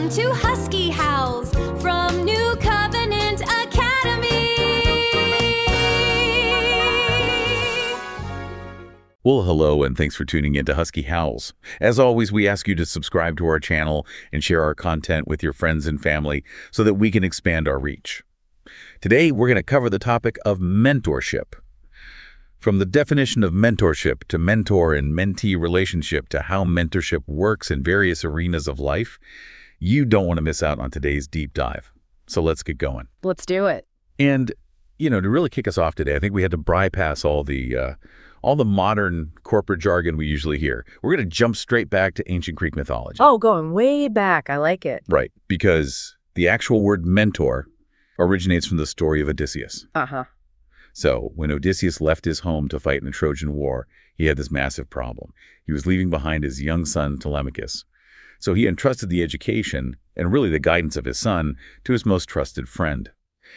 Welcome to Husky Howls from New Covenant Academy. Well, hello, and thanks for tuning in to Husky Howls. As always, we ask you to subscribe to our channel and share our content with your friends and family so that we can expand our reach. Today, we're going to cover the topic of mentorship. From the definition of mentorship to mentor and mentee relationship to how mentorship works in various arenas of life, you don't want to miss out on today's deep dive. So let's get going. Let's do it. And, to really kick us off today, I think we had to bypass all the modern corporate jargon we usually hear. We're going to jump straight back to ancient Greek mythology. Oh, going way back. I like it. Right, because the actual word mentor originates from the story of Odysseus. Uh-huh. So when Odysseus left his home to fight in the Trojan War, he had this massive problem. He was leaving behind his young son, Telemachus. So he entrusted the education, and really the guidance of his son, to his most trusted friend.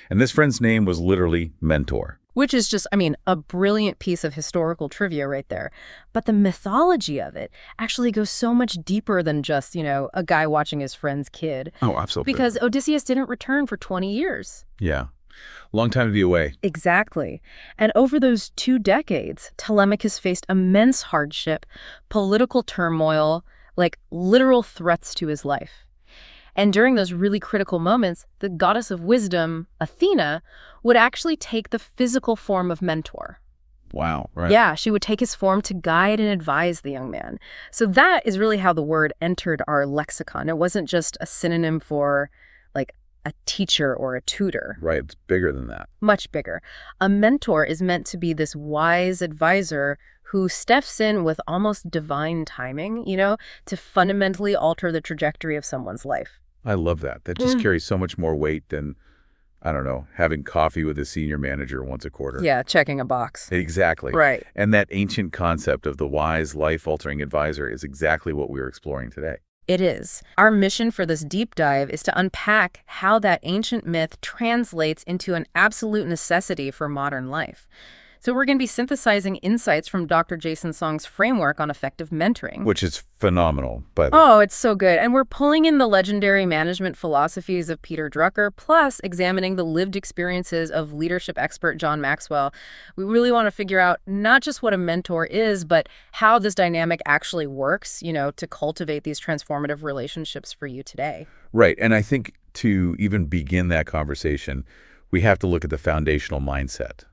And this friend's name was literally Mentor. Which is just, a brilliant piece of historical trivia right there. But the mythology of it actually goes so much deeper than just, a guy watching his friend's kid. Oh, absolutely. Because Odysseus didn't return for 20 years. Yeah. Long time to be away. Exactly. And over those 2 decades, Telemachus faced immense hardship, political turmoil, like literal threats to his life. And during those really critical moments, the goddess of wisdom, Athena, would actually take the physical form of Mentor. Wow, right. Yeah, she would take his form to guide and advise the young man. So that is really how the word entered our lexicon. It wasn't just a synonym for, like, a teacher or a tutor. Right, it's bigger than that. Much bigger. A mentor is meant to be this wise advisor who steps in with almost divine timing, to fundamentally alter the trajectory of someone's life. I love that. That just carries so much more weight than, having coffee with a senior manager once a quarter. Yeah, checking a box. Exactly. Right. And that ancient concept of the wise, life-altering advisor is exactly what we're exploring today. It is. Our mission for this deep dive is to unpack how that ancient myth translates into an absolute necessity for modern life. So we're going to be synthesizing insights from Dr. Jason Song's framework on effective mentoring. Which is phenomenal, by the way. Oh, it's so good. And we're pulling in the legendary management philosophies of Peter Drucker, plus examining the lived experiences of leadership expert John Maxwell. We really want to figure out not just what a mentor is, but how this dynamic actually works, to cultivate these transformative relationships for you today. Right. And I think to even begin that conversation, we have to look at the foundational mindset.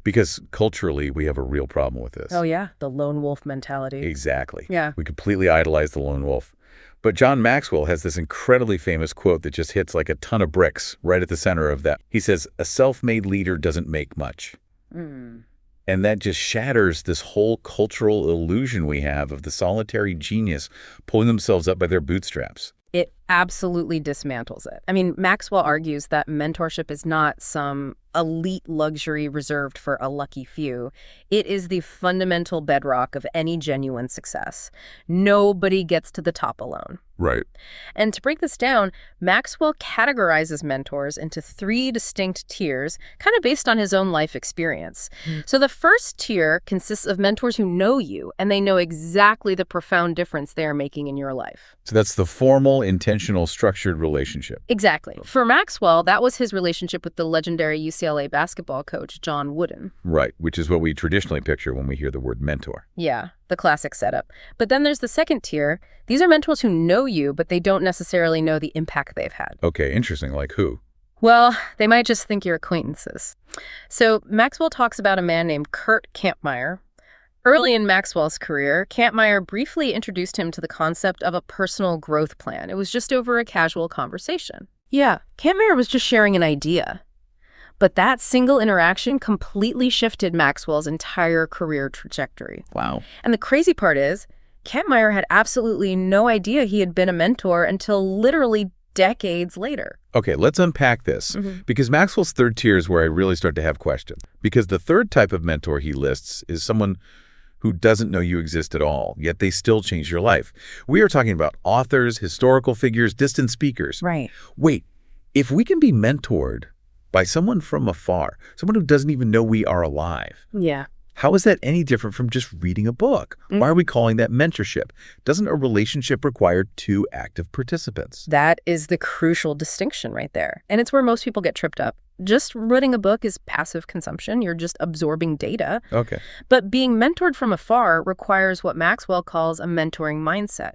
Because culturally, we have a real problem with this. Oh, yeah. The lone wolf mentality. Exactly. Yeah. We completely idolize the lone wolf. But John Maxwell has this incredibly famous quote that just hits like a ton of bricks right at the center of that. He says, "A self-made leader doesn't make much." And that just shatters this whole cultural illusion we have of the solitary genius pulling themselves up by their bootstraps. It absolutely dismantles it. Maxwell argues that mentorship is not some elite luxury reserved for a lucky few. It is the fundamental bedrock of any genuine success. Nobody gets to the top alone. Right. And to break this down, Maxwell categorizes mentors into 3 distinct tiers, kind of based on his own life experience. So the first tier consists of mentors who know you, and they know exactly the profound difference they are making in your life. So that's the formal, intentional, structured relationship. Exactly. For Maxwell, that was his relationship with the legendary UCLA basketball coach, John Wooden. Right, which is what we traditionally picture when we hear the word mentor. Yeah, the classic setup. But then there's the second tier. These are mentors who know you, but they don't necessarily know the impact they've had. Okay, interesting. Like who? Well, they might just think you're acquaintances. So Maxwell talks about a man named Kurt Kampmeyer. Early in Maxwell's career, Kampmeyer briefly introduced him to the concept of a personal growth plan. It was just over a casual conversation. Yeah, Kampmeyer was just sharing an idea. But that single interaction completely shifted Maxwell's entire career trajectory. Wow. And the crazy part is, Kampmeyer had absolutely no idea he had been a mentor until literally decades later. Okay, let's unpack this. Because Maxwell's third tier is where I really start to have questions. Because the third type of mentor he lists is someone who doesn't know you exist at all, yet they still change your life. We are talking about authors, historical figures, distant speakers. Right. Wait, if we can be mentored by someone from afar, someone who doesn't even know we are alive, Yeah. How is that any different from just reading a book? Why are we calling that mentorship? Doesn't a relationship require two active participants? That is the crucial distinction right there. And it's where most people get tripped up. Just reading a book is passive consumption. You're just absorbing data. Okay. But being mentored from afar requires what Maxwell calls a mentoring mindset.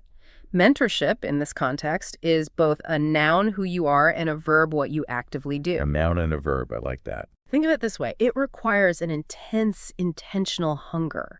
Mentorship, in this context, is both a noun, who you are, and a verb, what you actively do. A noun and a verb. I like that. Think of it this way. It requires an intense, intentional hunger.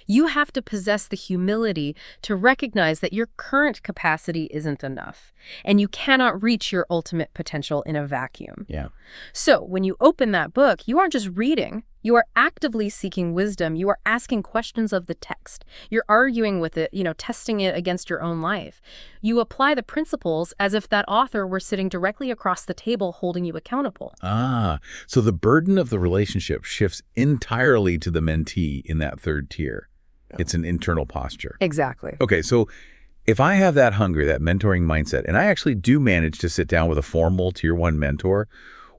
You have to possess the humility to recognize that your current capacity isn't enough, and you cannot reach your ultimate potential in a vacuum. Yeah. So when you open that book, you aren't just reading. You are actively seeking wisdom. You are asking questions of the text. You're arguing with it, testing it against your own life. You apply the principles as if that author were sitting directly across the table holding you accountable. So the burden of the relationship shifts entirely to the mentee in that third tier. It's an internal posture. Exactly. Okay, so if I have that hunger, that mentoring mindset, and I actually do manage to sit down with a formal tier 1 mentor,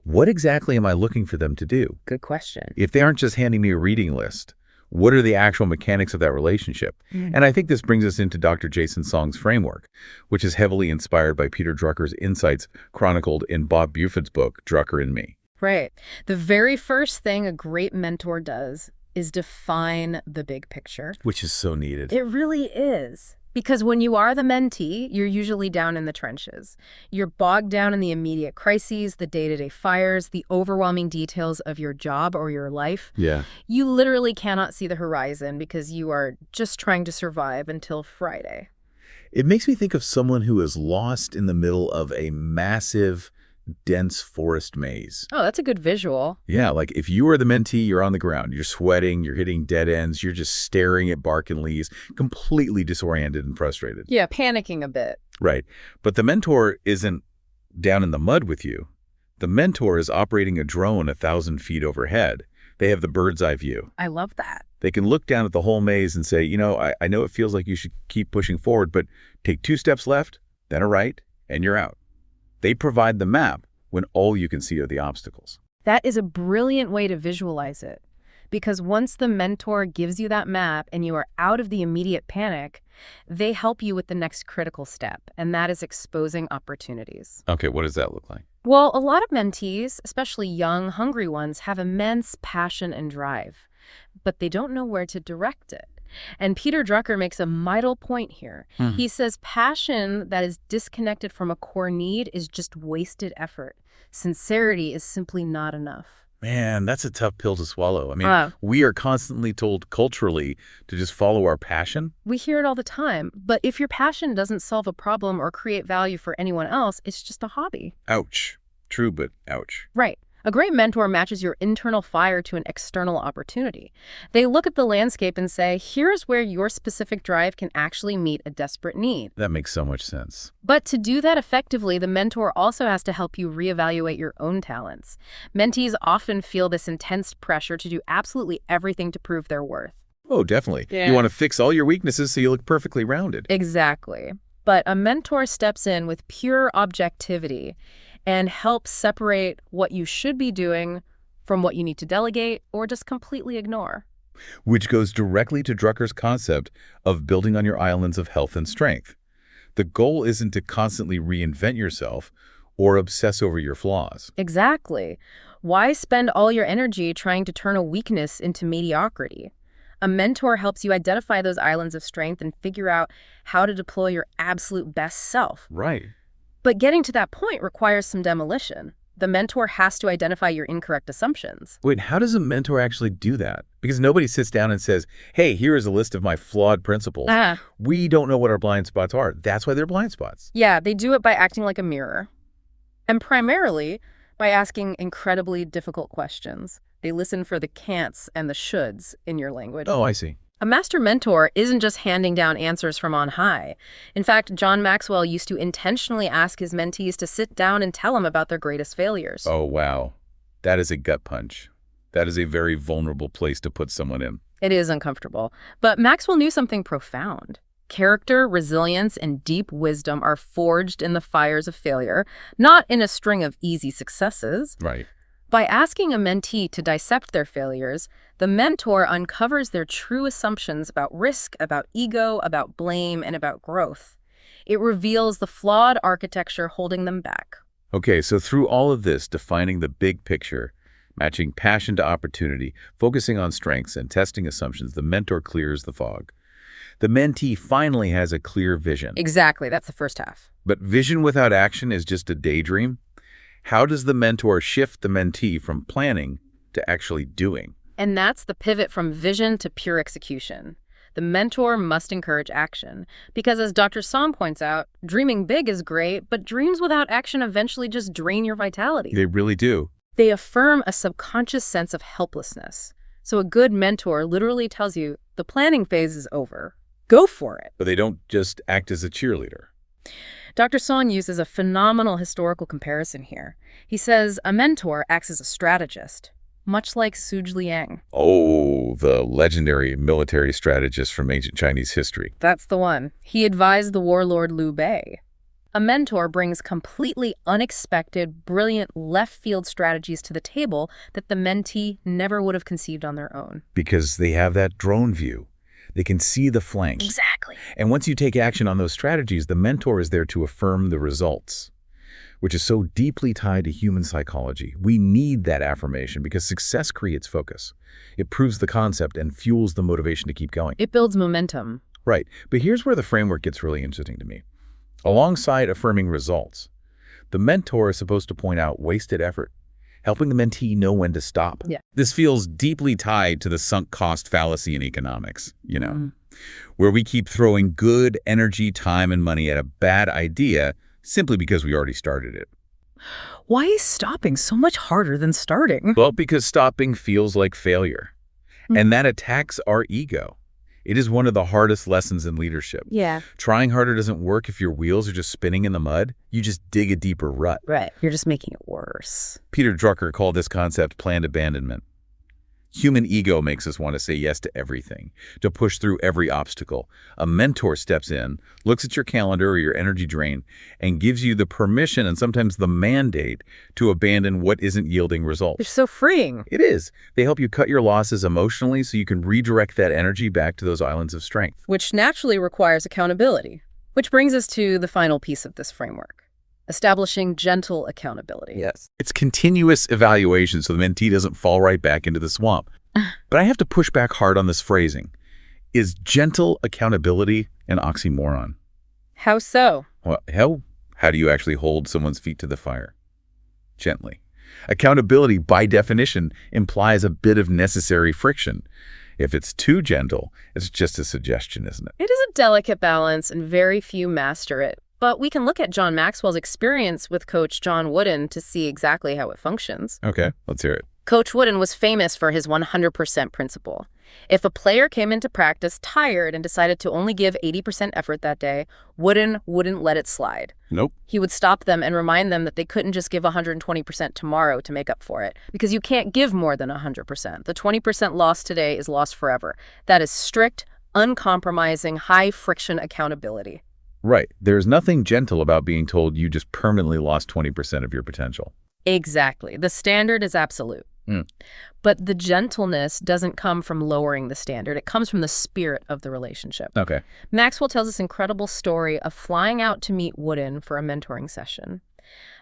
what exactly am I looking for them to do? Good question. If they aren't just handing me a reading list, what are the actual mechanics of that relationship? And I think this brings us into Dr. Jason Song's framework, which is heavily inspired by Peter Drucker's insights chronicled in Bob Buford's book, Drucker and Me. Right. The very first thing a great mentor does is define the big picture. Which is so needed. It really is. Because when you are the mentee, you're usually down in the trenches. You're bogged down in the immediate crises, the day-to-day fires, the overwhelming details of your job or your life. Yeah. You literally cannot see the horizon because you are just trying to survive until Friday. It makes me think of someone who is lost in the middle of a massive, dense forest maze. Oh, that's a good visual. Yeah, like if you are the mentee, you're on the ground, you're sweating, you're hitting dead ends, you're just staring at bark and leaves, completely disoriented and frustrated. Yeah, panicking a bit. Right. But the mentor isn't down in the mud with you. The mentor is operating a drone 1,000 feet overhead. They have the bird's eye view. I love that. They can look down at the whole maze and say, I know it feels like you should keep pushing forward, but take 2 steps left, then a right, and you're out. They provide the map when all you can see are the obstacles. That is a brilliant way to visualize it. Because once the mentor gives you that map and you are out of the immediate panic, they help you with the next critical step, and that is exposing opportunities. Okay, what does that look like? Well, a lot of mentees, especially young, hungry ones, have immense passion and drive, but they don't know where to direct it. And Peter Drucker makes a vital point here. He says passion that is disconnected from a core need is just wasted effort. Sincerity is simply not enough. Man, that's a tough pill to swallow. I mean, we are constantly told culturally to just follow our passion. We hear it all the time. But if your passion doesn't solve a problem or create value for anyone else, it's just a hobby. Ouch. True, but ouch. Right. A great mentor matches your internal fire to an external opportunity. They look at the landscape and say, here's where your specific drive can actually meet a desperate need. That makes so much sense. But to do that effectively, the mentor also has to help you reevaluate your own talents. Mentees often feel this intense pressure to do absolutely everything to prove their worth. Oh, definitely. Yeah. You want to fix all your weaknesses so you look perfectly rounded. Exactly. But a mentor steps in with pure objectivity and help separate what you should be doing from what you need to delegate or just completely ignore. Which goes directly to Drucker's concept of building on your islands of health and strength. The goal isn't to constantly reinvent yourself or obsess over your flaws. Exactly. Why spend all your energy trying to turn a weakness into mediocrity? A mentor helps you identify those islands of strength and figure out how to deploy your absolute best self. Right. But getting to that point requires some demolition. The mentor has to identify your incorrect assumptions. Wait, how does a mentor actually do that? Because nobody sits down and says, hey, here is a list of my flawed principles. We don't know what our blind spots are. That's why they're blind spots. Yeah, they do it by acting like a mirror. And primarily by asking incredibly difficult questions. They listen for the can'ts and the shoulds in your language. Oh, I see. A master mentor isn't just handing down answers from on high. In fact, John Maxwell used to intentionally ask his mentees to sit down and tell him about their greatest failures. Oh, wow. That is a gut punch. That is a very vulnerable place to put someone in. It is uncomfortable. But Maxwell knew something profound. Character, resilience, and deep wisdom are forged in the fires of failure, not in a string of easy successes. Right. By asking a mentee to dissect their failures, the mentor uncovers their true assumptions about risk, about ego, about blame, and about growth. It reveals the flawed architecture holding them back. Okay, so through all of this, defining the big picture, matching passion to opportunity, focusing on strengths, and testing assumptions, the mentor clears the fog. The mentee finally has a clear vision. Exactly, that's the first half. But vision without action is just a daydream. How does the mentor shift the mentee from planning to actually doing? And that's the pivot from vision to pure execution. The mentor must encourage action, because as Dr. Song points out, dreaming big is great, but dreams without action eventually just drain your vitality. They really do. They affirm a subconscious sense of helplessness. So a good mentor literally tells you, the planning phase is over. Go for it. But they don't just act as a cheerleader. Dr. Song uses a phenomenal historical comparison here. He says a mentor acts as a strategist, much like Suge Liang. Oh, the legendary military strategist from ancient Chinese history. That's the one. He advised the warlord Liu Bei. A mentor brings completely unexpected, brilliant left-field strategies to the table that the mentee never would have conceived on their own. Because they have that drone view. They can see the flanks. Exactly. And once you take action on those strategies, the mentor is there to affirm the results, which is so deeply tied to human psychology. We need that affirmation because success creates focus. It proves the concept and fuels the motivation to keep going. It builds momentum. Right. But here's where the framework gets really interesting to me. Alongside affirming results, the mentor is supposed to point out wasted effort, helping the mentee know when to stop. Yeah. This feels deeply tied to the sunk cost fallacy in economics, where we keep throwing good energy, time, and money at a bad idea simply because we already started it. Why is stopping so much harder than starting? Well, because stopping feels like failure, and that attacks our ego. It is one of the hardest lessons in leadership. Yeah. Trying harder doesn't work if your wheels are just spinning in the mud. You just dig a deeper rut. Right. You're just making it worse. Peter Drucker called this concept planned abandonment. Human ego makes us want to say yes to everything, to push through every obstacle. A mentor steps in, looks at your calendar or your energy drain, and gives you the permission and sometimes the mandate to abandon what isn't yielding results. They're so freeing. It is. They help you cut your losses emotionally so you can redirect that energy back to those islands of strength. Which naturally requires accountability. Which brings us to the final piece of this framework. Establishing gentle accountability. Yes. It's continuous evaluation so the mentee doesn't fall right back into the swamp. But I have to push back hard on this phrasing. Is gentle accountability an oxymoron? How so? Well, how do you actually hold someone's feet to the fire? Gently. Accountability, by definition, implies a bit of necessary friction. If it's too gentle, it's just a suggestion, isn't it? It is a delicate balance, and very few master it. But we can look at John Maxwell's experience with Coach John Wooden to see exactly how it functions. Okay, let's hear it. Coach Wooden was famous for his 100% principle. If a player came into practice tired and decided to only give 80% effort that day, Wooden wouldn't let it slide. Nope. He would stop them and remind them that they couldn't just give 120% tomorrow to make up for it, because you can't give more than 100%. The 20% lost today is lost forever. That is strict, uncompromising, high-friction accountability. Right. There's nothing gentle about being told you just permanently lost 20% of your potential. Exactly. The standard is absolute. But the gentleness doesn't come from lowering the standard. It comes from the spirit of the relationship. Okay. Maxwell tells this incredible story of flying out to meet Wooden for a mentoring session.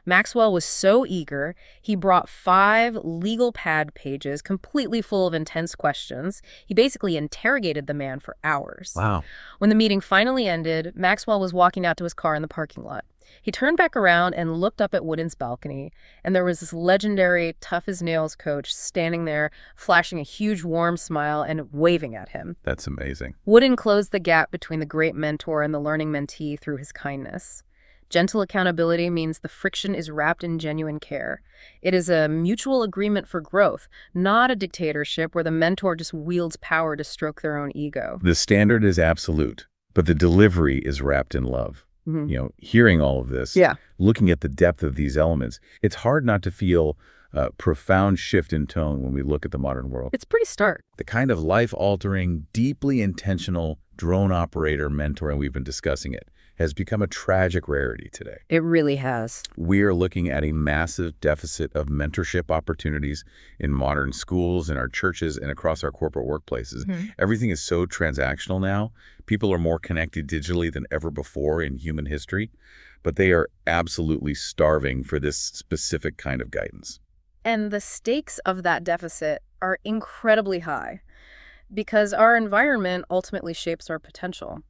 Maxwell was so eager, he brought 5 legal pad pages completely full of intense questions. He basically interrogated the man for hours. Wow. When the meeting finally ended, Maxwell was walking out to his car in the parking lot. He turned back around and looked up at Wooden's balcony, and there was this legendary, tough-as-nails coach standing there, flashing a huge warm smile and waving at him. That's amazing. Wooden closed the gap between the great mentor and the learning mentee through his kindness. Gentle accountability means the friction is wrapped in genuine care. It is a mutual agreement for growth, not a dictatorship where the mentor just wields power to stroke their own ego. The standard is absolute, but the delivery is wrapped in love. Hearing all of this, looking at the depth of these elements, it's hard not to feel a profound shift in tone when we look at the modern world. It's pretty stark. The kind of life-altering, deeply intentional drone operator, mentor, and we've been discussing it, has become a tragic rarity today. It really has. We are looking at a massive deficit of mentorship opportunities in modern schools, in our churches, and across our corporate workplaces. Everything is so transactional now. People are more connected digitally than ever before in human history, but they are absolutely starving for this specific kind of guidance. And the stakes of that deficit are incredibly high because our environment ultimately shapes our potential.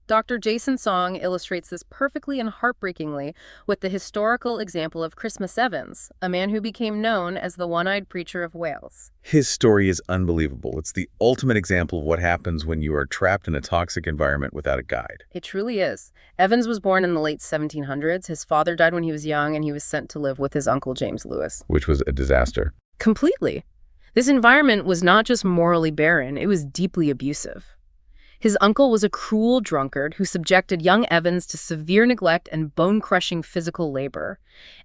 Dr. Jason Song illustrates this perfectly and heartbreakingly with the historical example of Christmas Evans, a man who became known as the one-eyed preacher of Wales. His story is unbelievable. It's the ultimate example of what happens when you are trapped in a toxic environment without a guide. It truly is. Evans was born in the late 1700s. His father died when he was young, and he was sent to live with his uncle James Lewis. Which was a disaster. Completely. This environment was not just morally barren, it was deeply abusive. His uncle was a cruel drunkard who subjected young Evans to severe neglect and bone-crushing physical labor.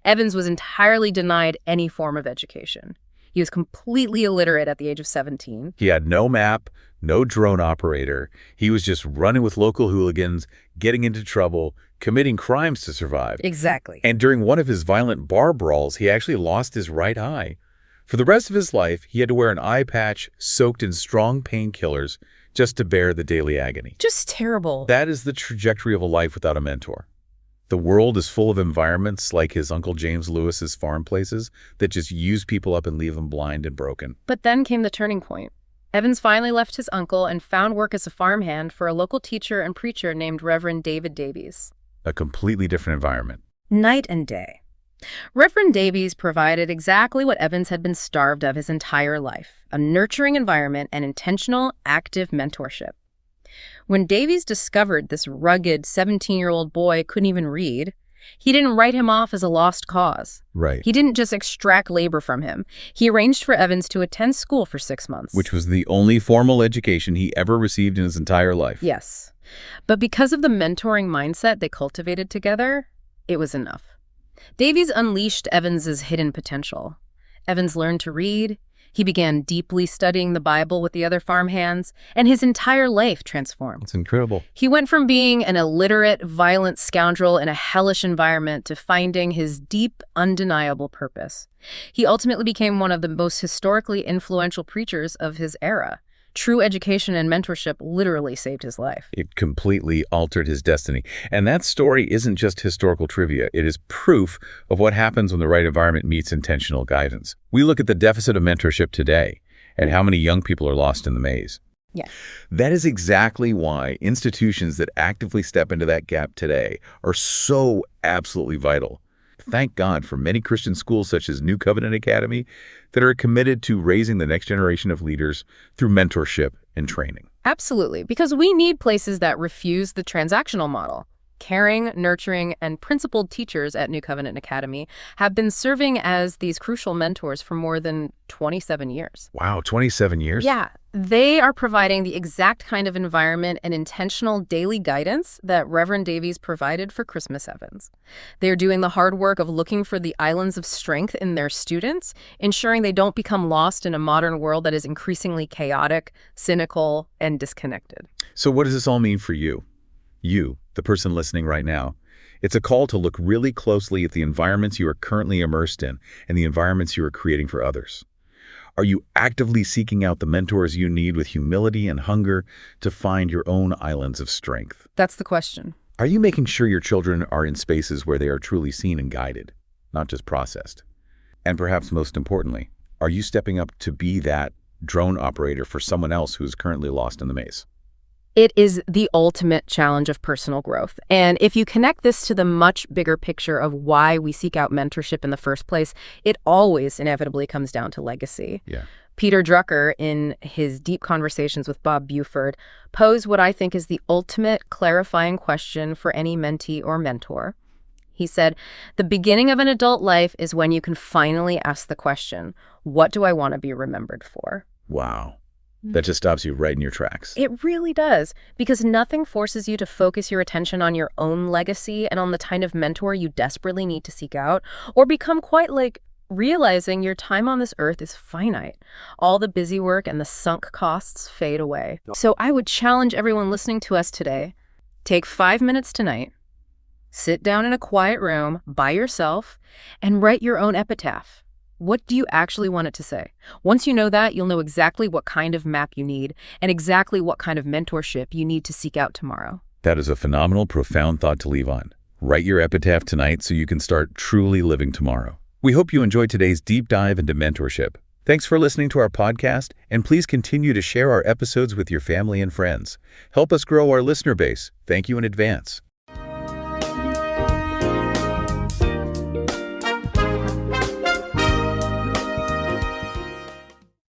Evans was entirely denied any form of education. He was completely illiterate at the age of 17. He had no map, no drone operator. He was just running with local hooligans, getting into trouble, committing crimes to survive. Exactly. And during one of his violent bar brawls, he actually lost his right eye. For the rest of his life, he had to wear an eye patch soaked in strong painkillers just to bear the daily agony. Just terrible. That is the trajectory of a life without a mentor. The world is full of environments like his Uncle James Lewis's farm places that just use people up and leave them blind and broken. But then came the turning point. Evans finally left his uncle and found work as a farmhand for a local teacher and preacher named Reverend David Davies. A completely different environment. Night and day. Reverend Davies provided exactly what Evans had been starved of his entire life, a nurturing environment and intentional, active mentorship. When Davies discovered this rugged 17-year-old boy couldn't even read, he didn't write him off as a lost cause. Right. He didn't just extract labor from him. He arranged for Evans to attend school for 6 months. Which was the only formal education he ever received in his entire life. Yes. But because of the mentoring mindset they cultivated together, it was enough. Davies unleashed Evans's hidden potential. Evans learned to read, he began deeply studying the Bible with the other farmhands, and his entire life transformed. It's incredible. He went from being an illiterate, violent scoundrel in a hellish environment to finding his deep, undeniable purpose. He ultimately became one of the most historically influential preachers of his era. True education and mentorship literally saved his life. It completely altered his destiny. And that story isn't just historical trivia. It is proof of what happens when the right environment meets intentional guidance. We look at the deficit of mentorship today and how many young people are lost in the maze. Yeah. That is exactly why institutions that actively step into that gap today are so absolutely vital. Thank God for many Christian schools such as New Covenant Academy that are committed to raising the next generation of leaders through mentorship and training. Absolutely, because we need places that refuse the transactional model. Caring, nurturing, and principled teachers at New Covenant Academy have been serving as these crucial mentors for more than 27 years. Wow, 27 years? Yeah, they are providing the exact kind of environment and intentional daily guidance that Reverend Davies provided for Christmas Evans. They're doing the hard work of looking for the islands of strength in their students, ensuring they don't become lost in a modern world that is increasingly chaotic, cynical, and disconnected. So what does this all mean for you? You, the person listening right now. It's a call to look really closely at the environments you are currently immersed in and the environments you are creating for others. Are you actively seeking out the mentors you need with humility and hunger to find your own islands of strength? That's the question. Are you making sure your children are in spaces where they are truly seen and guided, not just processed? And perhaps most importantly, are you stepping up to be that drone operator for someone else who is currently lost in the maze? It is the ultimate challenge of personal growth. And if you connect this to the much bigger picture of why we seek out mentorship in the first place, it always inevitably comes down to legacy. Yeah. Peter Drucker, in his Deep Conversations with Bob Buford, posed what I think is the ultimate clarifying question for any mentee or mentor. He said, the beginning of an adult life is when you can finally ask the question, what do I want to be remembered for? Wow. That just stops you right in your tracks. It really does, because nothing forces you to focus your attention on your own legacy and on the kind of mentor you desperately need to seek out, or become quite realizing your time on this earth is finite. All the busy work and the sunk costs fade away. So I would challenge everyone listening to us today, take 5 minutes tonight, sit down in a quiet room by yourself, and write your own epitaph. What do you actually want it to say? Once you know that, you'll know exactly what kind of map you need and exactly what kind of mentorship you need to seek out tomorrow. That is a phenomenal, profound thought to leave on. Write your epitaph tonight so you can start truly living tomorrow. We hope you enjoyed today's deep dive into mentorship. Thanks for listening to our podcast, and please continue to share our episodes with your family and friends. Help us grow our listener base. Thank you in advance.